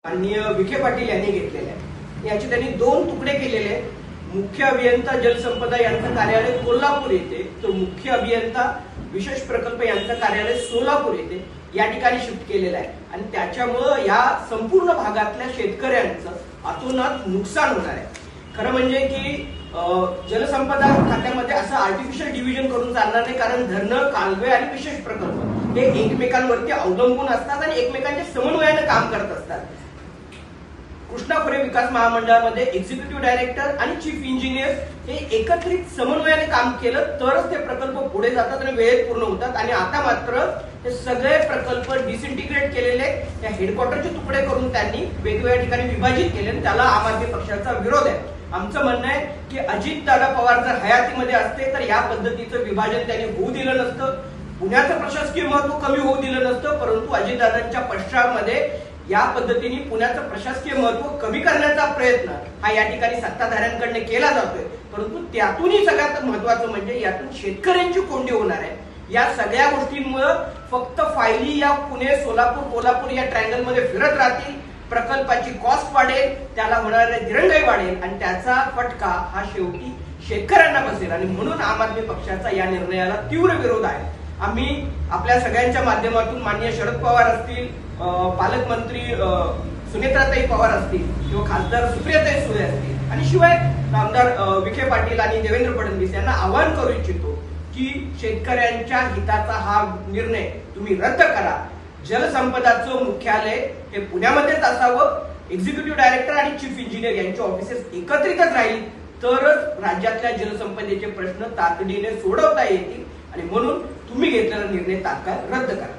माननीय विखे पाटील यांनी घेतलेले आहे। याचे त्यांनी दोन तुकडे केलेले आहेत। मुख्य अभियंता जलसंपदा यांचं कार्यालय कोल्हापूर येथे, तर मुख्य अभियंता विशेष प्रकल्प यांचं कार्यालय सोलापूर येथे या ठिकाणी शिफ्ट केलेलं आहे। आणि त्याच्यामुळे या संपूर्ण भागातल्या शेतकऱ्यांचं अतोनात नुकसान होणार आहे। खरं म्हणजे की जलसंपदा खात्यामध्ये असं आर्टिफिशियल डिव्हिजन करून चालणार नाही, कारण धरणं, कालवे आणि विशेष प्रकल्प हे एकमेकांवरती अवलंबून असतात आणि एकमेकांच्या समन्वयाने काम करत असतात। कृष्णा खोरे विकास महामंडळामध्ये एक्झिक्युटिव्ह डायरेक्टर आणि चीफ इंजिनियर हे एकत्रित समन्वयाने काम केलं तरच ते प्रकल्प पुढे जातात आणि वेळेत पूर्ण होतात। आणि आता मात्र हे सगळे प्रकल्प डिसइंटिग्रेट केलेले या हेडक्वार्टरचे तुकडे करून त्यांनी वेगवेगळ्या ठिकाणी विभाजित केले। त्याला आम आदमी पक्षाचा विरोध आहे। आमचं म्हणणं आहे की अजितदादा पवार जर हयातीमध्ये असते तर या पद्धतीचं विभाजन त्यांनी होऊ दिलं नसतं, पुण्याचं प्रशासकीय महत्व कमी होऊ दिलं नसतं। परंतु अजितदादांच्या पश्चामध्ये या पद्धतीने पुण्याचं प्रशासकीय महत्व कमी करण्याचा प्रयत्न हा या ठिकाणी सत्ताधाऱ्यांकडून केला जातोय। परंतु त्यातूनही सगळ्यात महत्वाचं म्हणजे यातून शेतकऱ्यांची कोंडी होणार आहे। या सगळ्या गोष्टींमुळे फक्त फायली या पुणे, सोलापूर, कोल्हापूर या ट्रायंगल मध्ये फिरत राहतील। प्रकल्पाची कॉस्ट वाढेल, त्याला होणारे दिरंगाई वाढेल आणि त्याचा फटका हा शेवटी शेतकऱ्यांना बसेल। आणि म्हणून आम आदमी पक्षाचा या निर्णयाला तीव्र विरोध आहे। आम्ही आपल्या सगळ्यांच्या माध्यमातून माननीय शरद पवार असतील, पालकमंत्री सुनेत्राताई पवार असतील किंवा खासदार सुप्रियाताई सुळे असतील आणि शिवाय आमदार विखे पाटील आणि देवेंद्र फडणवीस यांना आवाहन करू इच्छितो की शेतकऱ्यांच्या हिताचा हा निर्णय तुम्ही रद्द करा। जलसंपदाचं मुख्यालय हे पुण्यामध्येच असावं, एक्झिक्युटिव्ह डायरेक्टर आणि चीफ इंजिनियर यांचे ऑफिसेस एकत्रितच राहील तरच राज्यातल्या जलसंपदेचे प्रश्न तातडीने सोडवता येतील। आणि म्हणून तुम्ही घेतलेला निर्णय तात्काळ रद्द करा।